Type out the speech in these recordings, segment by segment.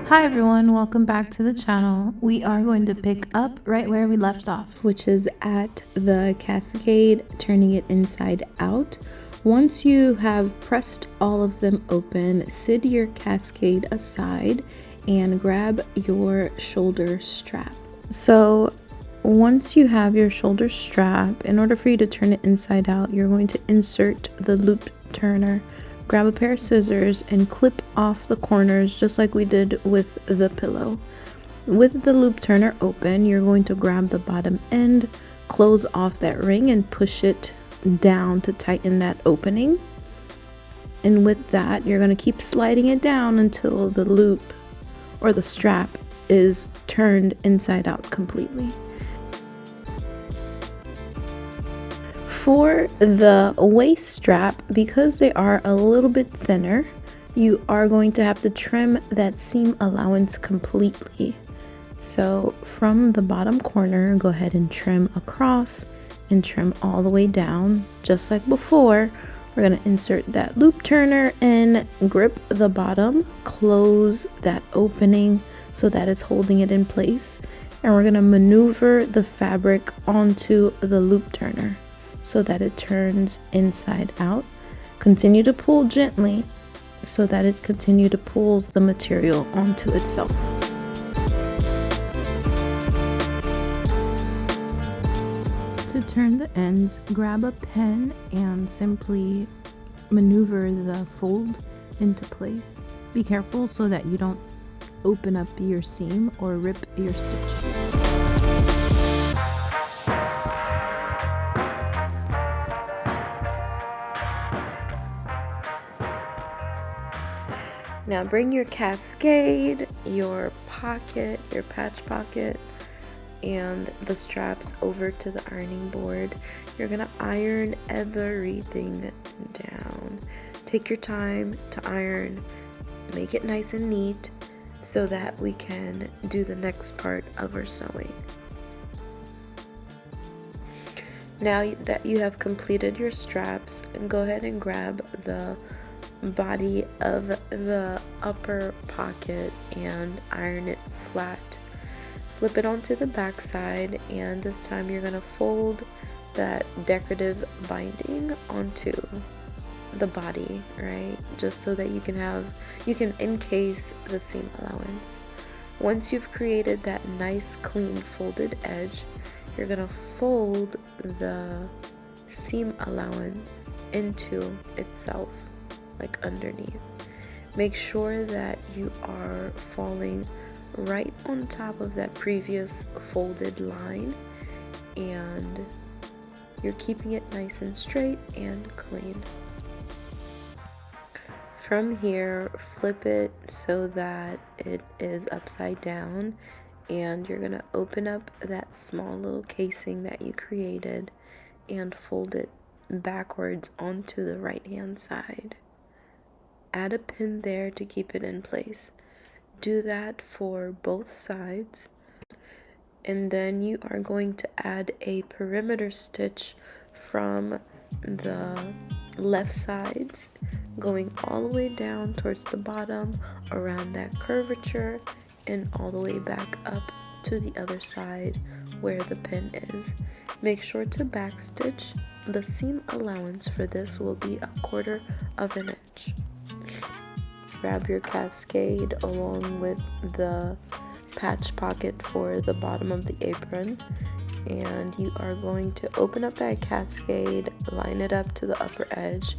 Hi everyone, welcome back to the channel. We are going to pick up right where we left off, which is at the cascade, turning it inside out. Once you have pressed all of them open, sit your cascade aside and grab your shoulder strap. So once you have your shoulder strap, in order for you to turn it inside out, you're going to insert the loop turner. Grab a pair of scissors and clip off the corners just like we did with the pillow. With the loop turner open, you're going to grab the bottom end, close off that ring and push it down to tighten that opening. And with that, you're going to keep sliding it down until the loop or the strap is turned inside out completely. For the waist strap, because they are a little bit thinner, you are going to have to trim that seam allowance completely. So from the bottom corner, go ahead and trim across and trim all the way down. Just like before, we're going to insert that loop turner and grip the bottom, close that opening so that it's holding it in place. And we're going to maneuver the fabric onto the loop turner so that it turns inside out. Continue to pull gently so that it continue to pulls the material onto itself. To turn the ends, grab a pen and simply maneuver the fold into place. Be careful so that you don't open up your seam or rip your stitch. Now bring your cascade, your pocket, your patch pocket, and the straps over to the ironing board. You're gonna iron everything down. Take your time to iron, make it nice and neat so that we can do the next part of our sewing. Now that you have completed your straps, go ahead and grab the body of the upper pocket and iron it flat. Flip it onto the back side, and this time you're going to fold that decorative binding onto the body, right? Just so that you can encase the seam allowance. Once you've created that nice clean folded edge, you're going to fold the seam allowance into itself, like underneath. Make sure that you are falling right on top of that previous folded line, and you're keeping it nice and straight and clean. From here, flip it so that it is upside down, and you're gonna open up that small little casing that you created and fold it backwards onto the right hand side. Add a pin there to keep it in place. Do that for both sides, and then you are going to add a perimeter stitch from the left sides, going all the way down towards the bottom around that curvature and all the way back up to the other side where the pin is. Make sure to back stitch. The seam allowance for this will be 1/4 of an inch. Grab your cascade along with the patch pocket for the bottom of the apron, and you are going to open up that cascade, line it up to the upper edge,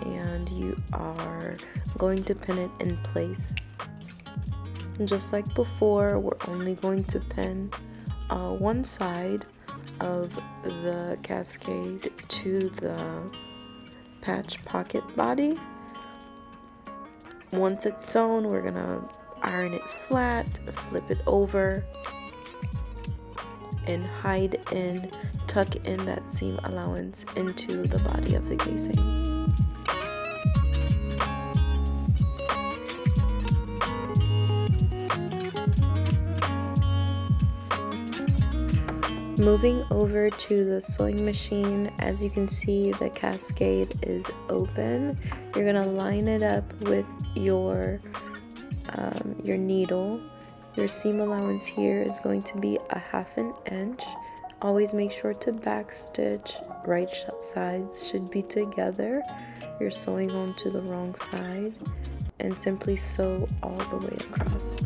and you are going to pin it in place. Just like before, we're only going to pin one side of the cascade to the patch pocket body. Once it's sewn, we're gonna iron it flat, flip it over, and tuck in that seam allowance into the body of the casing. Moving over to the sewing machine, as you can see, the cascade is open. You're gonna line it up with your your needle. Your seam allowance here is going to be 1/2 inch. Always make sure to back stitch. Right sides should be together. You're sewing onto the wrong side, and simply sew all the way across.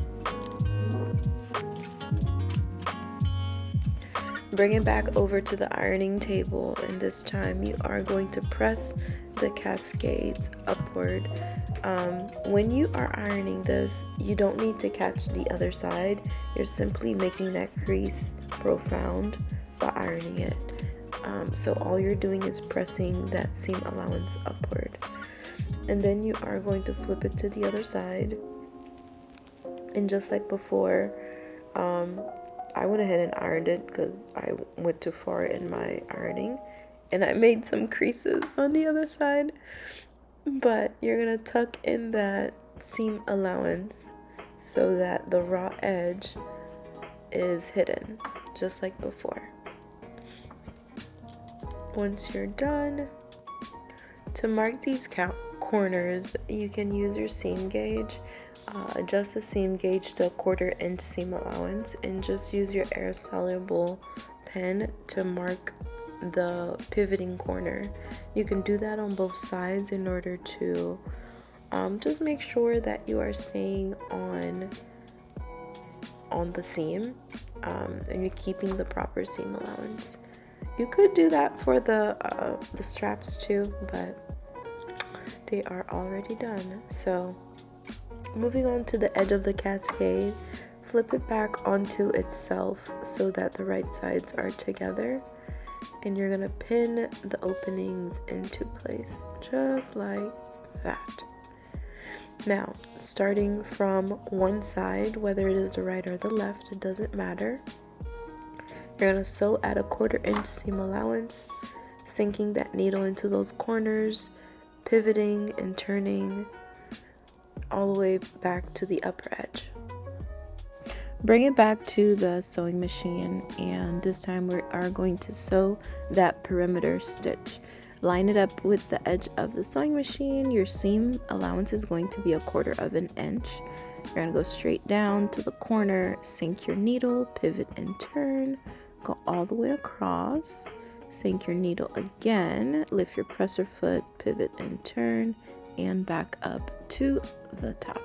Bring it back over to the ironing table, and this time you are going to press the cascades upward. When you are ironing this, you don't need to catch the other side. You're simply making that crease profound by ironing it. So all you're doing is pressing that seam allowance upward. And then you are going to flip it to the other side. And just like before, I went ahead and ironed it because I went too far in my ironing, and I made some creases on the other side. But you're gonna tuck in that seam allowance so that the raw edge is hidden, just like before. Once you're done, to mark these corners, you can use your seam gauge. Adjust the seam gauge to a 1/4 inch seam allowance, and just use your air soluble pen to mark the pivoting corner. You can do that on both sides in order to just make sure that you are staying on the seam, and you're keeping the proper seam allowance. You could do that for the straps too, but they are already done. So moving on to the edge of the cascade, flip it back onto itself so that the right sides are together, and you're gonna pin the openings into place just like that. Now, starting from one side, whether it is the right or the left, it doesn't matter. You're gonna sew at a 1/4 inch seam allowance, sinking that needle into those corners, pivoting and turning all the way back to the upper edge. Bring it back to the sewing machine, and this time we are going to sew that perimeter stitch. Line it up with the edge of the sewing machine. Your seam allowance is going to be a 1/4 inch. You're going to go straight down to the corner, sink your needle, pivot and turn, go all the way across, sink your needle again, lift your presser foot, pivot and turn, and back up to the top.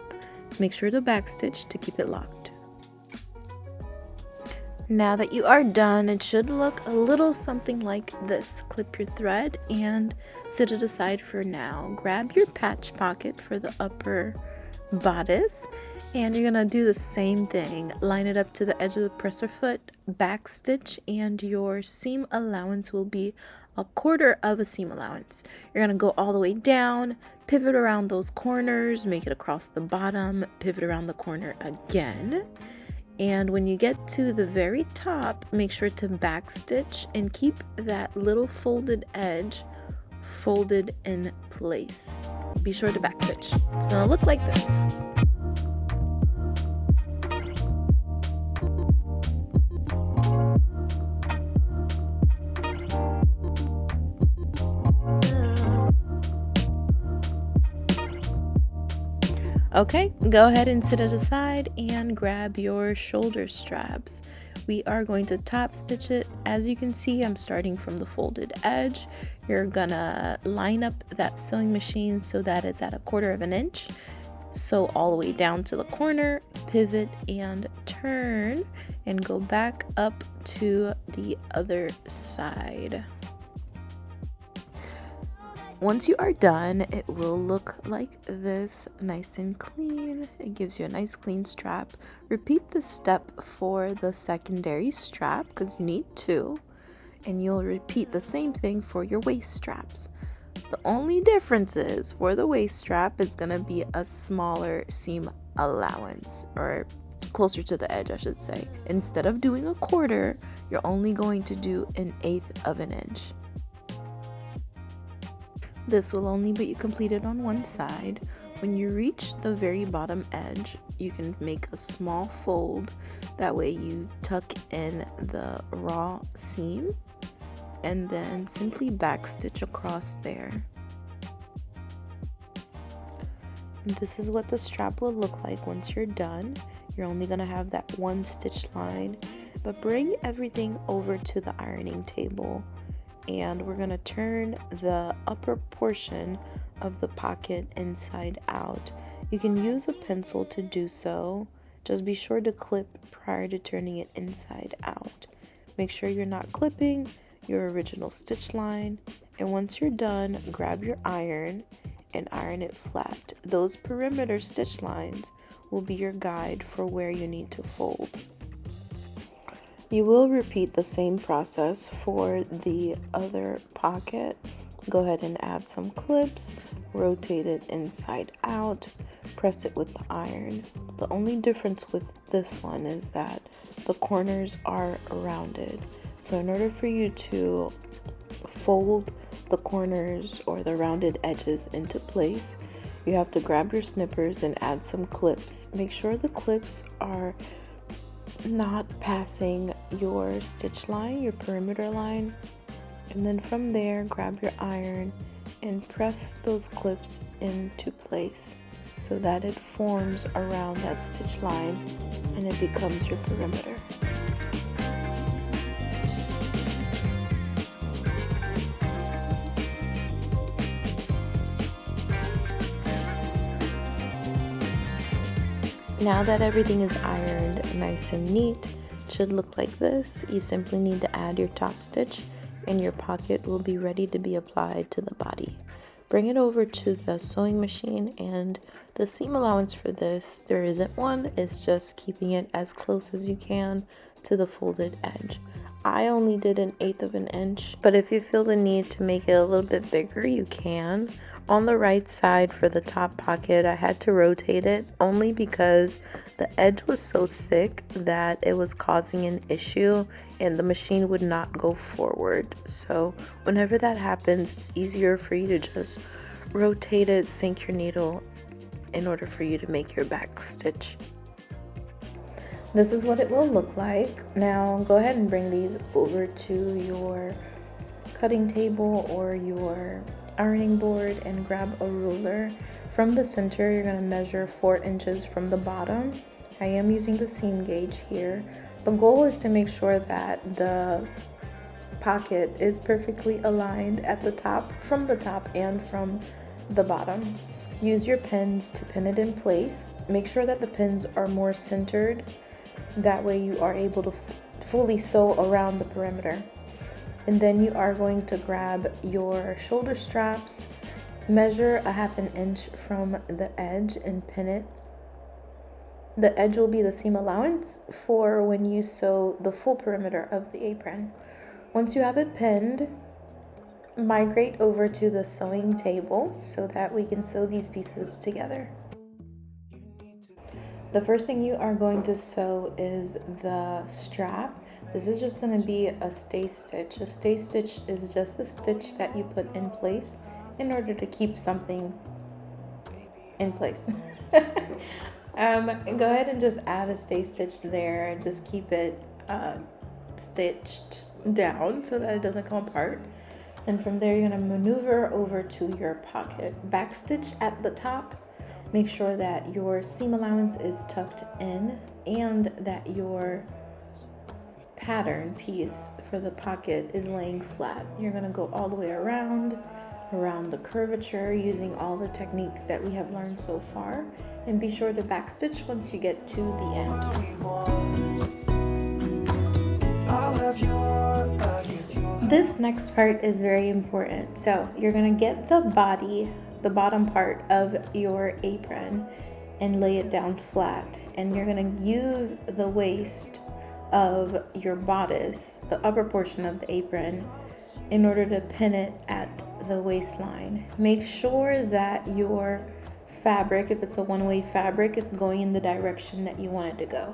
Make sure to back stitch to keep it locked. Now that you are done, it should look a little something like this. Clip your thread and set it aside for now. Grab your patch pocket for the upper bodice, and you're gonna do the same thing. Line it up to the edge of the presser foot, back stitch, and your seam allowance will be a 1/4 seam allowance. You're gonna go all the way down, pivot around those corners, make it across the bottom, pivot around the corner again. And when you get to the very top, make sure to back stitch and keep that little folded edge folded in place. Be sure to back stitch. It's gonna look like this. Okay, go ahead and set it aside and grab your shoulder straps. We are going to top stitch it. As you can see, I'm starting from the folded edge. You're gonna line up that sewing machine so that it's at a 1/4 inch. Sew all the way down to the corner, pivot and turn, and go back up to the other side. Once you are done, it will look like this, nice and clean. It gives you a nice clean strap. Repeat this step for the secondary strap because you need 2, and you'll repeat the same thing for your waist straps. The only difference is for the waist strap is going to be a smaller seam allowance, or closer to the edge I should say. Instead of doing a 1/4, you're only going to do 1/8 inch. This will only be completed on one side. When you reach the very bottom edge, you can make a small fold. That way you tuck in the raw seam and then simply back stitch across there. This is what the strap will look like once you're done. You're only going to have that one stitch line, but bring everything over to the ironing table, and we're going to turn the upper portion of the pocket inside out. You can use a pencil to do so. Just be sure to clip prior to turning it inside out. Make sure you're not clipping your original stitch line, and once you're done, grab your iron and iron it flat. Those perimeter stitch lines will be your guide for where you need to fold. You will repeat the same process for the other pocket. Go ahead and add some clips, rotate it inside out, press it with the iron. The only difference with this one is that the corners are rounded. So in order for you to fold the corners or the rounded edges into place, you have to grab your snippers and add some clips. Make sure the clips are not passing your stitch line, your perimeter line, and then from there grab your iron and press those clips into place so that it forms around that stitch line and it becomes your perimeter. Now that everything is ironed nice and neat, it should look like this. You simply need to add your top stitch and your pocket will be ready to be applied to the body. Bring it over to the sewing machine, and the seam allowance for this, there isn't one. It's just keeping it as close as you can to the folded edge. I only did 1/8 of an inch, but if you feel the need to make it a little bit bigger, you can. On the right side for the top pocket, I had to rotate it only because the edge was so thick that it was causing an issue and the machine would not go forward. So whenever that happens, it's easier for you to just rotate it, sink your needle in order for you to make your back stitch. This is what it will look like. Now go ahead and bring these over to your cutting table or your ironing board and grab a ruler. From the center, you're going to measure 4 inches from the bottom. I am using the seam gauge here. The goal is to make sure that the pocket is perfectly aligned at the top, from the top and from the bottom. Use your pins to pin it in place. Make sure that the pins are more centered. That way you are able to fully sew around the perimeter. And then you are going to grab your shoulder straps, measure 1/2 inch from the edge and pin it. The edge will be the seam allowance for when you sew the full perimeter of the apron. Once you have it pinned, migrate over to the sewing table so that we can sew these pieces together. The first thing you are going to sew is the strap. This is just going to be a stay stitch. A stay stitch is just a stitch that you put in place in order to keep something in place. Go ahead and just add a stay stitch there and just keep it stitched down so that it doesn't come apart. And from there, you're going to maneuver over to your pocket. Back stitch at the top. Make sure that your seam allowance is tucked in and that your pattern piece for the pocket is laying flat. You're going to go all the way around the curvature using all the techniques that we have learned so far, and be sure to back stitch once you get to the end. This next part is very important. So you're going to get the body, the bottom part of your apron, and lay it down flat, and you're going to use the waist of your bodice, the upper portion of the apron, in order to pin it at the waistline. Make sure that your fabric, if it's a one-way fabric, it's going in the direction that you want it to go,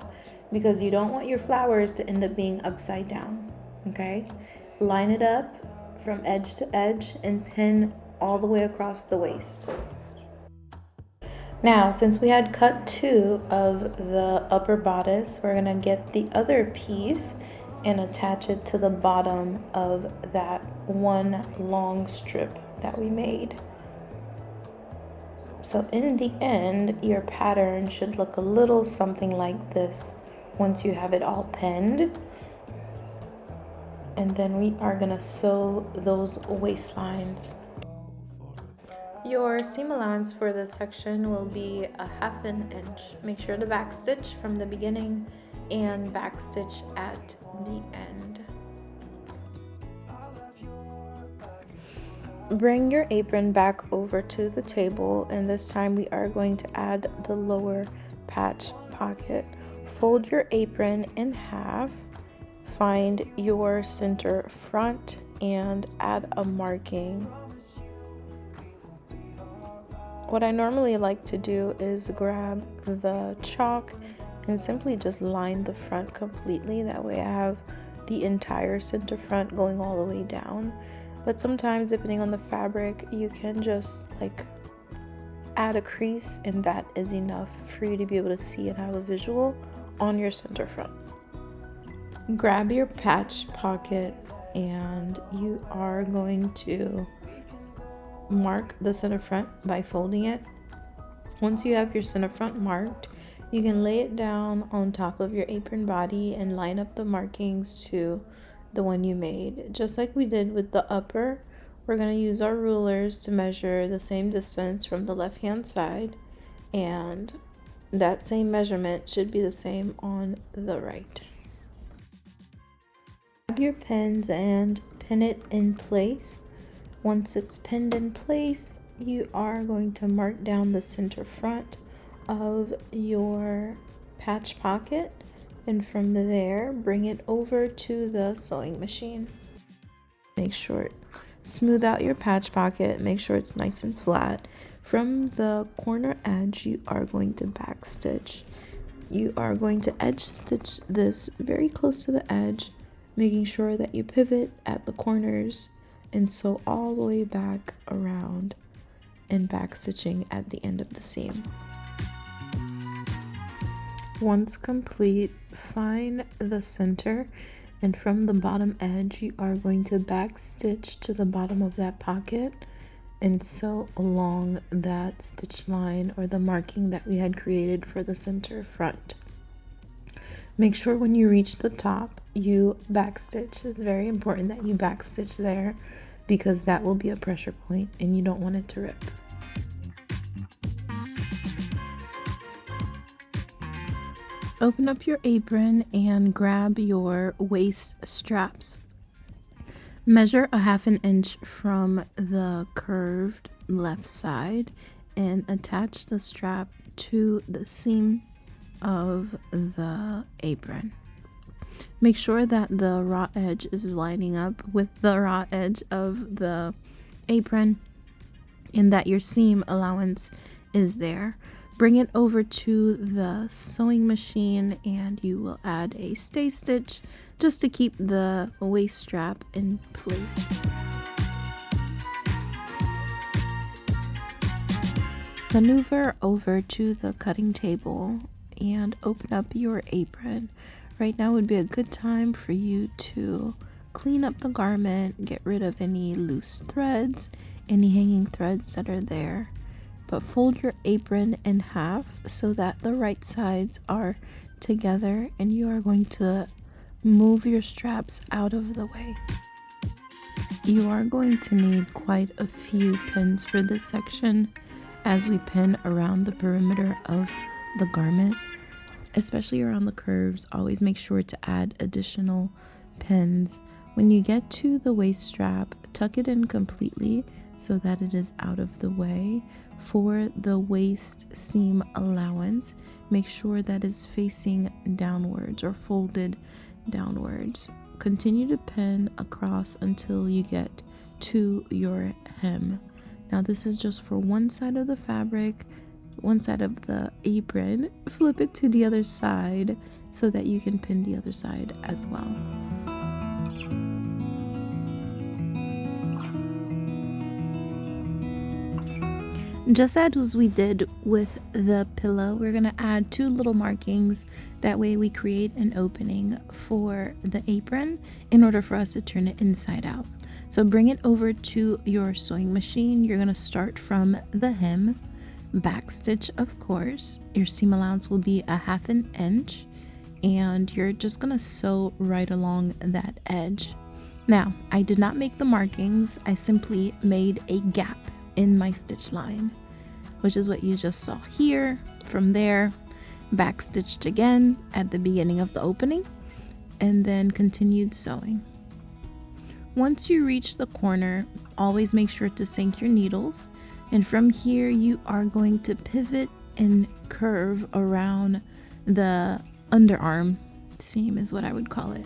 because you don't want your flowers to end up being upside down. Okay, line it up from edge to edge and pin all the way across the waist. Now, since we had cut 2 of the upper bodice, we're going to get the other piece and attach it to the bottom of that one long strip that we made. So So in the end, your pattern should look a little something like this once you have it all pinned. And then we are gonna sew those waistlines. Your seam allowance for this section will be 1/2 inch. Make sure to backstitch from the beginning and backstitch at the end. Bring your apron back over to the table, and this time we are going to add the lower patch pocket. Fold your apron in half, find your center front, and add a marking. What I normally like to do is grab the chalk and simply just line the front completely. That way I have the entire center front going all the way down. But sometimes, depending on the fabric, you can just like add a crease, and that is enough for you to be able to see and have a visual on your center front. Grab your patch pocket and you are going to mark the center front by folding it. Once you have your center front marked, you can lay it down on top of your apron body and line up the markings to the one you made. Just like we did with the upper, we're going to use our rulers to measure the same distance from the left hand side, and that same measurement should be the same on the right. Grab your pins and pin it in place. Once it's pinned in place, you are going to mark down the center front of your patch pocket, and from there bring it over to the sewing machine. Make sure smooth out your patch pocket, make sure it's nice and flat. From the corner edge, you are going to backstitch. You are going to edge stitch this very close to the edge, making sure that you pivot at the corners and sew all the way back around, and backstitching at the end of the seam. Once complete, find the center, and from the bottom edge you are going to backstitch to the bottom of that pocket and sew along that stitch line or the marking that we had created for the center front. Make sure when you reach the top you backstitch. It's very important that you backstitch there because that will be a pressure point and you don't want it to rip. Open up your apron and grab your waist straps. Measure 1/2 inch from the curved left side and attach the strap to the seam of the apron. Make sure that the raw edge is lining up with the raw edge of the apron and that your seam allowance is there. Bring it over to the sewing machine and you will add a stay stitch just to keep the waist strap in place. Maneuver over to the cutting table and open up your apron. Right now would be a good time for you to clean up the garment, get rid of any loose threads, any hanging threads that are there. But fold your apron in half so that the right sides are together, and you are going to move your straps out of the way. You are going to need quite a few pins for this section as we pin around the perimeter of the garment, especially around the curves. Always make sure to add additional pins. When you get to the waist strap, tuck it in completely so that it is out of the way. For the waist seam allowance, make sure that is facing downwards or folded downwards. Continue to pin across until you get to your hem. Now this is just for one side of the fabric, one side of the apron. Flip it to the other side so that you can pin the other side as well. Just as we did with the pillow, we're going to add 2 little markings. That way we create an opening for the apron in order for us to turn it inside out. So bring it over to your sewing machine. You're going to start from the hem. backstitch, of course. Your seam allowance will be 1/2 inch, and you're just gonna sew right along that edge. Now, I did not make the markings, I simply made a gap in my stitch line, which is what you just saw here. From there, backstitched again at the beginning of the opening, and then continued sewing. Once you reach the corner, always make sure to sink your needles, and from here you are going to pivot and curve around the underarm seam, is what I would call it.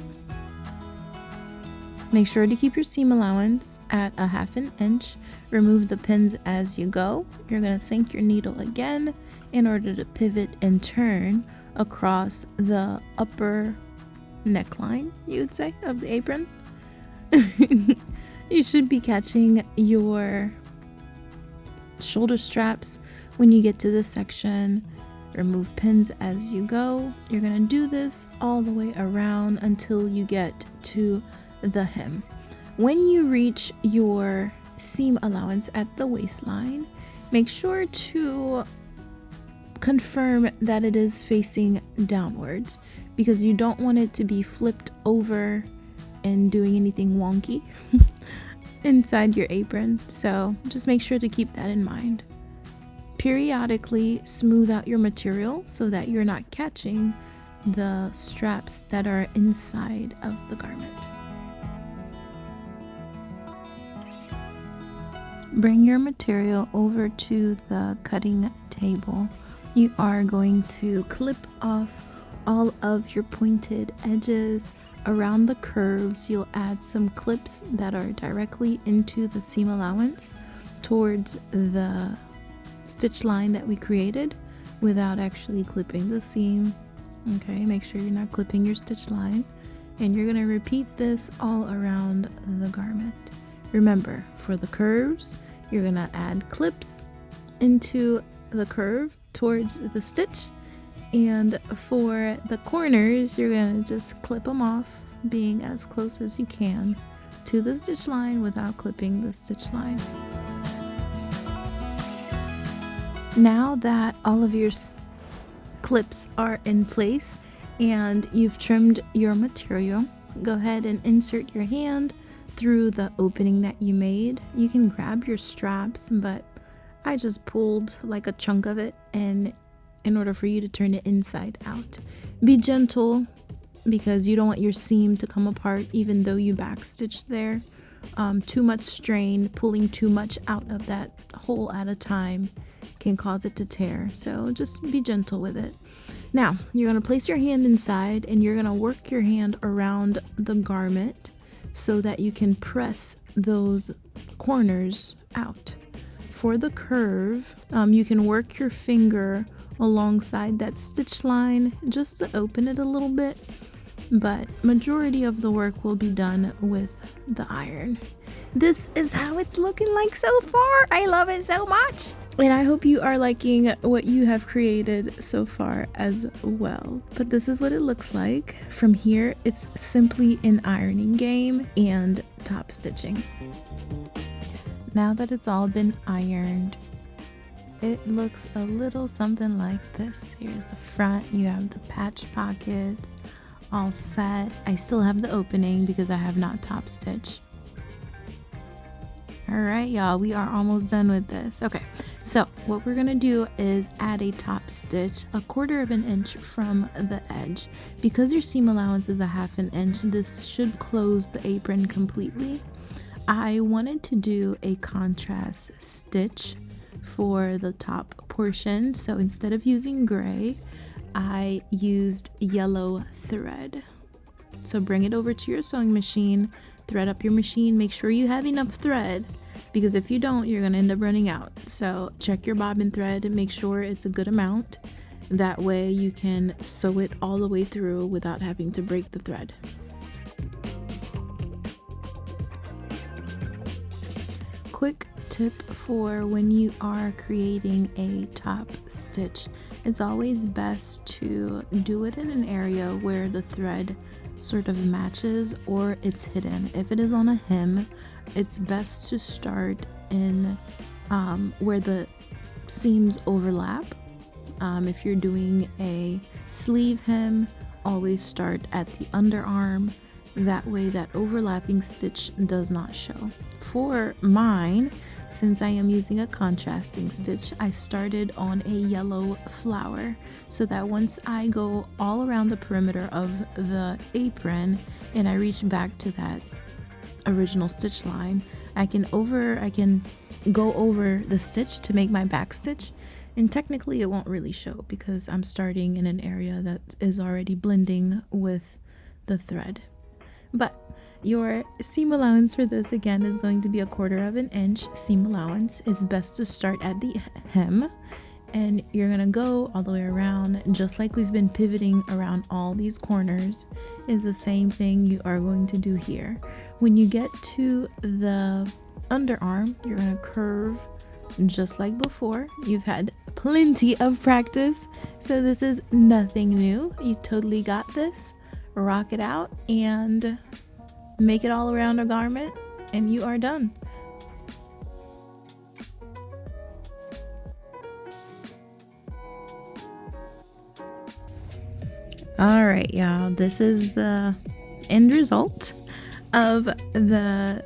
Make sure to keep your seam allowance at 1/2 inch. Remove the pins as you go. You're going to sink your needle again in order to pivot and turn across the upper neckline, you would say, of the apron. You should be catching your shoulder straps when you get to this section. Remove pins as you go. You're going to do this all the way around until you get to the hem. When you reach your seam allowance at the waistline, make sure to confirm that it is facing downwards, because you don't want it to be flipped over and doing anything wonky inside your apron. So just make sure to keep that in mind. Periodically smooth out your material so that you're not catching the straps that are inside of the garment. Bring your material over to the cutting table. You are going to clip off all of your pointed edges. Around the curves, you'll add some clips that are directly into the seam allowance towards the stitch line that we created without actually clipping the seam. Okay, make sure you're not clipping your stitch line, and you're going to repeat this all around the garment. Remember, for the curves, you're going to add clips into the curve towards the stitch, and for the corners, you're going to just clip them off, being as close as you can to the stitch line without clipping the stitch line. Now that all of your clips are in place and you've trimmed your material, go ahead and insert your hand through the opening that you made. You can grab your straps, but I just pulled like a chunk of it, and in order for you to turn it inside out, be gentle because you don't want your seam to come apart even though you backstitch there. Too much strain, pulling too much out of that hole at a time can cause it to tear, so just be gentle with it. Now you're going to place your hand inside, and you're going to work your hand around the garment so that you can press those corners out. For the curve, you can work your finger alongside that stitch line just to open it a little bit, but majority of the work will be done with the iron. This is how it's looking like so far. I love it so much, and I hope you are liking what you have created so far as well. But this is what it looks like. From here, it's simply an ironing game and top stitching. Now that it's all been ironed, it looks a little something like this. Here's the front. You have the patch pockets all set. I still have the opening because I have not top stitched. All right, y'all, we are almost done with this. Okay, so what we're gonna do is add a top stitch 1/4 inch from the edge. Because your seam allowance is 1/2 inch, this should close the apron completely. I wanted to do a contrast stitch for the top portion, so instead of using gray, I used yellow thread. So bring it over to your sewing machine, thread up your machine, make sure you have enough thread, because if you don't, you're going to end up running out. So check your bobbin thread and make sure it's a good amount. That way you can sew it all the way through without having to break the thread. Quick tip for when you are creating a top stitch: it's always best to do it in an area where the thread sort of matches or it's hidden. If it is on a hem, it's best to start in where the seams overlap. If you're doing a sleeve hem, always start at the underarm. That way that overlapping stitch does not show. For mine, since I am using a contrasting stitch, I started on a yellow flower so that once I go all around the perimeter of the apron and I reach back to that original stitch line, I can go over the stitch to make my back stitch, and technically it won't really show because I'm starting in an area that is already blending with the thread. But your seam allowance for this again is going to be 1/4 inch seam allowance. It's best to start at the hem, and you're gonna go all the way around just like we've been pivoting around all these corners. Is the same thing you are going to do here. When you get to the underarm, you're gonna curve just like before. You've had plenty of practice, so this is nothing new. You totally got this. Rock it out and make it all around a garment, and you are done. All right, y'all, this is the end result of the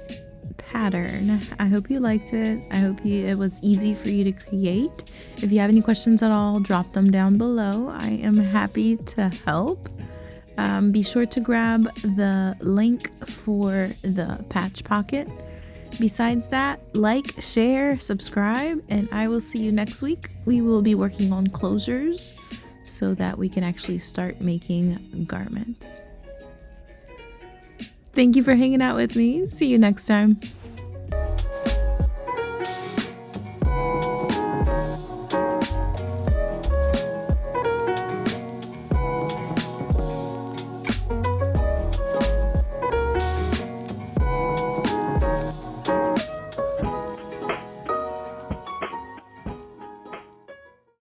pattern. I hope you liked it. I hope it was easy for you to create. If you have any questions at all, drop them down below. I am happy to help. Be sure to grab the link for the patch pocket. Besides that, like, share, subscribe, and I will see you next week. We will be working on closures so that we can actually start making garments. Thank you for hanging out with me. See you next time.